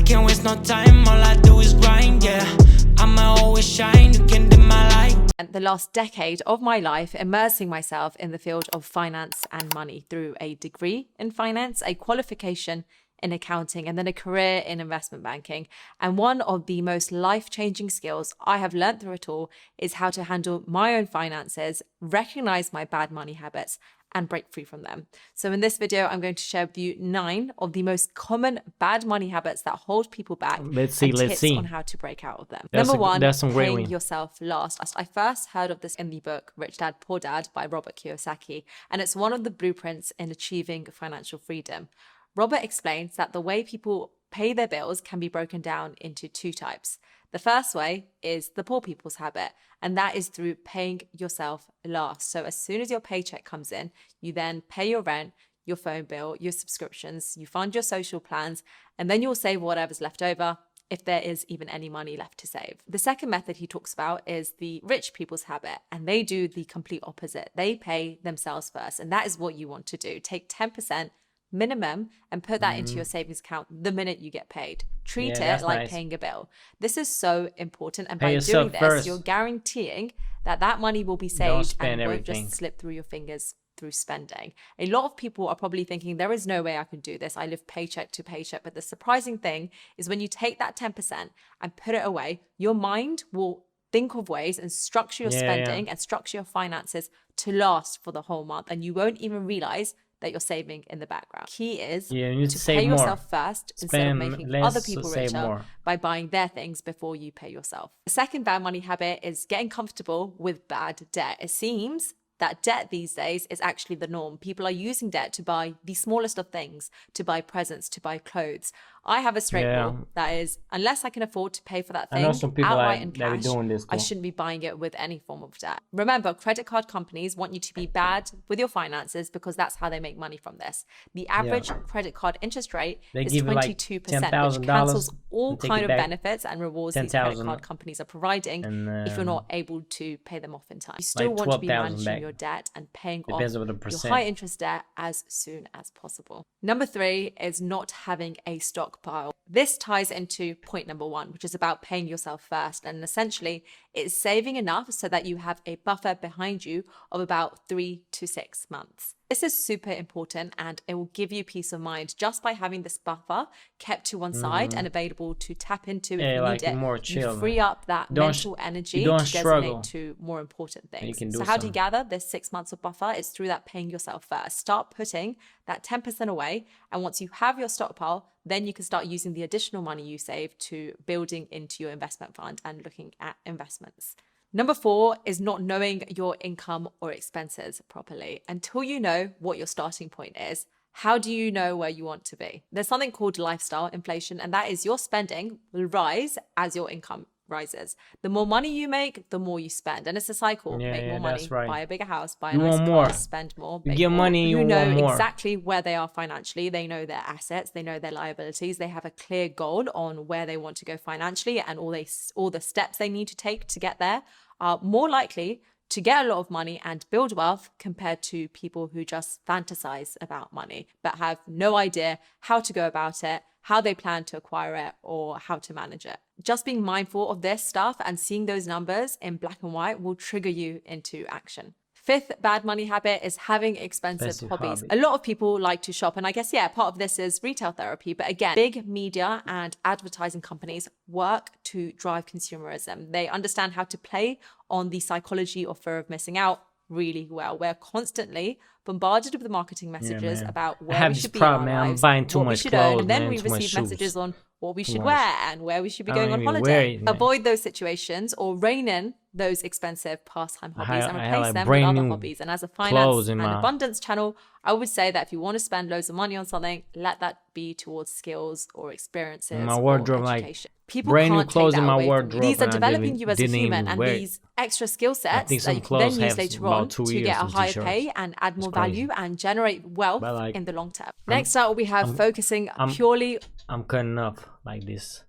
can't waste no time, all I do is grind, yeah. I'ma always shine, you can dim my light. And the last decade of my life immersing myself in the field of finance and money through a degree in finance, a qualification in accounting, and then a career in investment banking. And one of the most life-changing skills I have learned through it all is how to handle my own finances, recognize my bad money habits, and break free from them. So in this video, I'm going to share with you 9 of the most common bad money habits that hold people back. Let's see. Tips on how to break out of them. That's Number 1, great paying yourself last. I first heard of this in the book Rich Dad Poor Dad by Robert Kiyosaki, and it's one of the blueprints in achieving financial freedom. Robert explains that the way people pay their bills can be broken down into 2 types. The first way is the poor people's habit, and that is through paying yourself last. So as soon as your paycheck comes in, you then pay your rent, your phone bill, your subscriptions, you fund your social plans, and then you'll save whatever's left over, if there is even any money left to save. The second method he talks about is the rich people's habit, and they do the complete opposite. They pay themselves first, and that is what you want to do. Take 10% minimum and put that into your savings account the minute you get paid. Treat it like paying a bill. This is so important, and by doing this, you're guaranteeing that that money will be saved and won't just slip through your fingers through spending. A lot of people are probably thinking, there is no way I can do this. I live paycheck to paycheck. But the surprising thing is when you take that 10% and put it away, your mind will think of ways and structure your spending and structure your finances to last for the whole month, and you won't even realize that you're saving in the background. Key is to pay yourself first instead of making other people richer by buying their things before you pay yourself. The second bad money habit is getting comfortable with bad debt. It seems that debt these days is actually the norm. People are using debt to buy the smallest of things, to buy presents, to buy clothes. I have a straight rule that is, unless I can afford to pay for that thing outright in cash, I shouldn't be buying it with any form of debt. Remember, credit card companies want you to be bad with your finances because that's how they make money from this. The average credit card interest rate is 22%, which cancels all kind of benefits and rewards these credit card companies are providing if you're not able to pay them off in time. You still want to be managing your debt and paying off your high interest debt as soon as possible. Number 3 is not having a stockpile. This ties into point number 1, which is about paying yourself first. And essentially, it's saving enough so that you have a buffer behind you of about 3 to 6 months. This is super important, and it will give you peace of mind just by having this buffer kept to one side and available to tap into if you need it. More chill, you free up that mental energy to designate to more important things. So how do you gather this 6 months of buffer? It's through that paying yourself first. Start putting that 10% away, and once you have your stockpile, then you can start using the additional money you save to building into your investment fund and looking at investments. Number 4 is not knowing your income or expenses properly. Until you know what your starting point is, how do you know where you want to be? There's something called lifestyle inflation, and that is your spending will rise as your income rises. The more money you make, the more you spend, and it's a cycle. Make more money, buy a bigger house, buy a nice car, spend more, you get money, you know exactly where they are financially. They know their assets, they know their liabilities, they have a clear goal on where they want to go financially, and all the steps they need to take to get there are more likely to get a lot of money and build wealth compared to people who just fantasize about money but have no idea how to go about it, how they plan to acquire it, or how to manage it. Just being mindful of this stuff and seeing those numbers in black and white will trigger you into action. 5th bad money habit is having expensive hobbies. A lot of people like to shop, and I guess, part of this is retail therapy. But again, big media and advertising companies work to drive consumerism. They understand how to play on the psychology or fear of missing out really well. We're constantly bombarded with marketing messages about where we should be in our lives, what we should own, and then we receive messages on what we should wear and where we should be going on holiday. Avoid those situations or rein in those expensive pastime hobbies and replace them with other hobbies. And as a finance and abundance channel, I would say that if you want to spend loads of money on something, let that be towards skills or experiences or education. People can't take that away from you. These are developing you as a human, and these extra skill sets that you can then use later on to get a higher pay and add more value and generate wealth in the long term. Next up, we have focusing purely. I'm cutting up like this.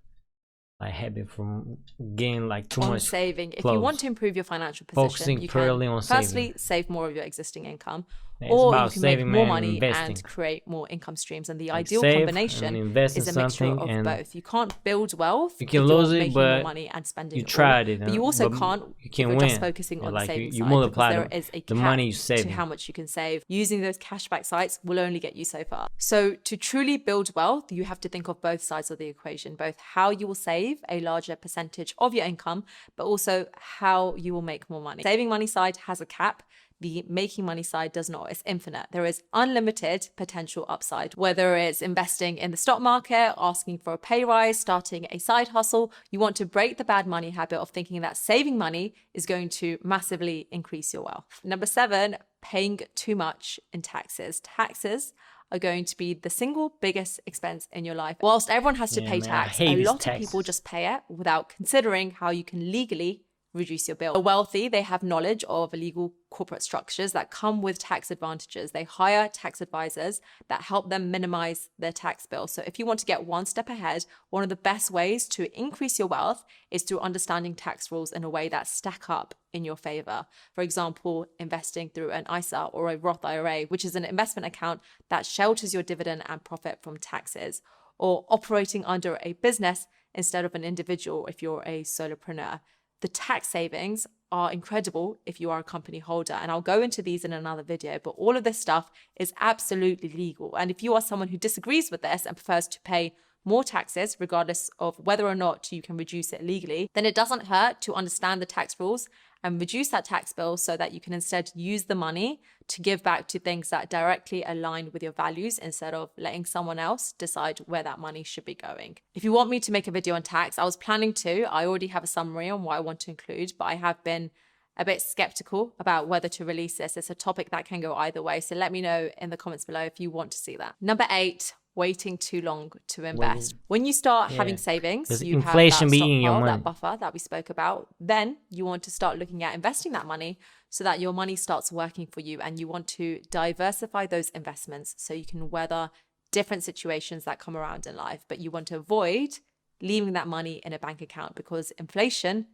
like habit from getting like too on much saving. If clothes. you want to improve your financial position, Focusing you purely can on firstly saving. save more of your existing income, Yeah, it's or you about can make saving, more man, money investing. and create more income streams. And the Like ideal save combination and invest in is a mixture something, of and both. You can't build wealth you if can you're lose it, making more but money and spending you it all. tried it, But you also but can't you if can you're win. just focusing Yeah, on the like saving you side, multiply because there is a the cap money you to saving. how much you can save. Using those cashback sites will only get you so far. So to truly build wealth, you have to think of both sides of the equation, both how you will save a larger percentage of your income, but also how you will make more money. Saving money side has a cap. The making money side does not. It's infinite. There is unlimited potential upside. Whether it's investing in the stock market, asking for a pay rise, starting a side hustle, you want to break the bad money habit of thinking that saving money is going to massively increase your wealth. Number 7, paying too much in taxes. Taxes are going to be the single biggest expense in your life. Whilst everyone has to pay tax, a lot of people just pay it without considering how you can legally reduce your bill. The wealthy, they have knowledge of illegal corporate structures that come with tax advantages. They hire tax advisors that help them minimize their tax bill. So if you want to get one step ahead, one of the best ways to increase your wealth is through understanding tax rules in a way that stack up in your favor. For example, investing through an ISA or a Roth IRA, which is an investment account that shelters your dividend and profit from taxes, or operating under a business instead of an individual if you're a solopreneur. The tax savings are incredible if you are a company holder. And I'll go into these in another video, but all of this stuff is absolutely legal. And if you are someone who disagrees with this and prefers to pay more taxes, regardless of whether or not you can reduce it legally, then it doesn't hurt to understand the tax rules and reduce that tax bill so that you can instead use the money to give back to things that directly align with your values instead of letting someone else decide where that money should be going. If you want me to make a video on tax, I was planning to. I already have a summary on what I want to include, but I have been a bit skeptical about whether to release this. It's a topic that can go either way. So let me know in the comments below if you want to see that. Number 8, waiting too long to invest. When you start having savings, you inflation have that being your stockpile, money, that buffer that we spoke about. Then you want to start looking at investing that money so that your money starts working for you, and you want to diversify those investments so you can weather different situations that come around in life. But you want to avoid leaving that money in a bank account because inflation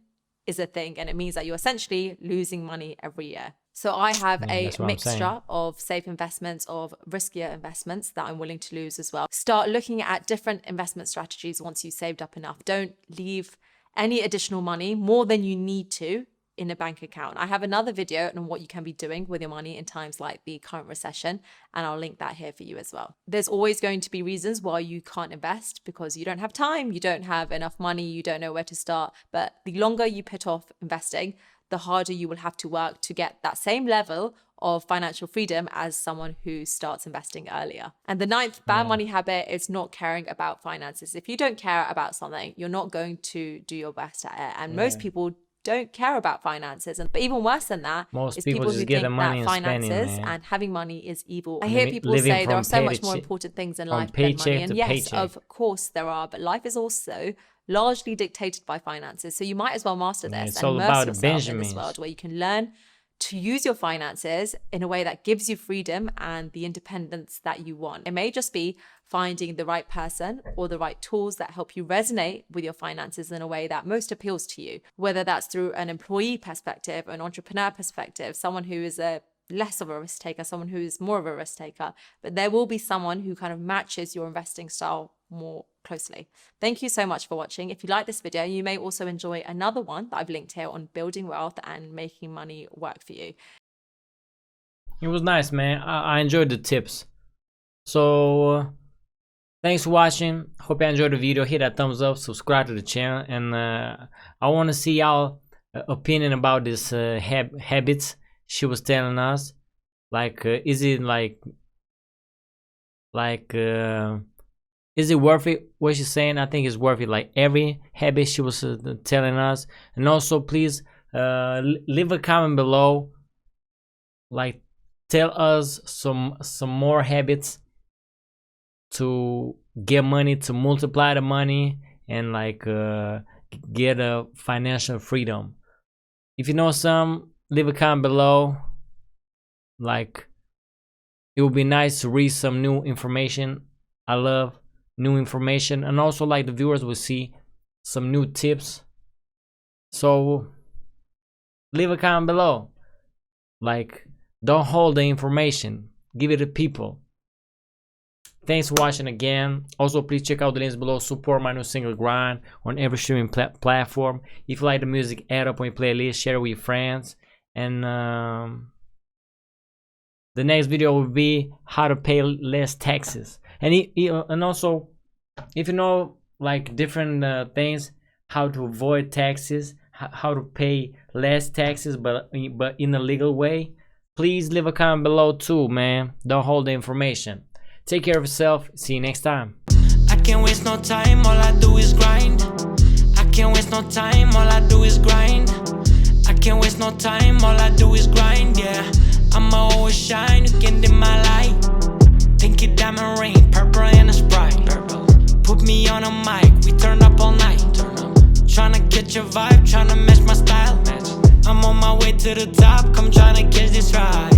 is a thing, and it means that you're essentially losing money every year. So I have a mixture of safe investments, of riskier investments that I'm willing to lose as well. Start looking at different investment strategies once you've saved up enough. Don't leave any additional money, more than you need to, in a bank account. I have another video on what you can be doing with your money in times like the current recession, and I'll link that here for you as well. There's always going to be reasons why you can't invest, because you don't have time, you don't have enough money, you don't know where to start. But the longer you put off investing, the harder you will have to work to get that same level of financial freedom as someone who starts investing earlier. And the 9th bad money habit is not caring about finances. If you don't care about something, you're not going to do your best at it. And most people don't care about finances. But even worse than that, most is people who just get the think money that and finances spending, and having money is evil. I hear people say there are so much more important things in life than money. And yes, of course there are, but life is also largely dictated by finances. So you might as well master this and immerse yourself in this world where you can learn to use your finances in a way that gives you freedom and the independence that you want. It may just be finding the right person or the right tools that help you resonate with your finances in a way that most appeals to you, whether that's through an employee perspective, an entrepreneur perspective, someone who is a less of a risk taker, someone who is more of a risk taker. But there will be someone who kind of matches your investing style more closely. Thank you so much for watching. If you like this video, you may also enjoy another one that I've linked here on building wealth and making money work for you. It was nice, man. I enjoyed the tips. So thanks for watching. Hope you enjoyed the video. Hit that thumbs up, subscribe to the channel, and I want to see y'all opinion about this habits she was telling us. Like is it is it worth it what she's saying? I think it's worth it, like every habit she was telling us. And also please leave a comment below, like tell us some more habits to get money, to multiply the money, and like get a financial freedom. If you know some, leave a comment below. Like it would be nice to read some new information. I love new information, and also like the viewers will see some new tips. So leave a comment below. Like, don't hold the information, give it to people. Thanks for watching again. Also, please check out the links below. Support my new single Grind on every streaming platform. If you like the music, add up on your playlist, share it with your friends. And the next video will be how to pay less taxes. And also, if you know like different things, how to avoid taxes, how to pay less taxes, but in a legal way, please leave a comment below too, man. Don't hold the information. Take care of yourself. See you next time. I can't waste no time, all I do is grind. I can't waste no time, all I do is grind. I can't waste no time, all I do is grind, yeah. I'ma always shine, you can dim my light. Pinky diamond ring, purple and a Sprite. Put me on a mic, we turn up all night. Tryna catch your vibe, tryna match my style. I'm on my way to the top, come tryna catch this ride.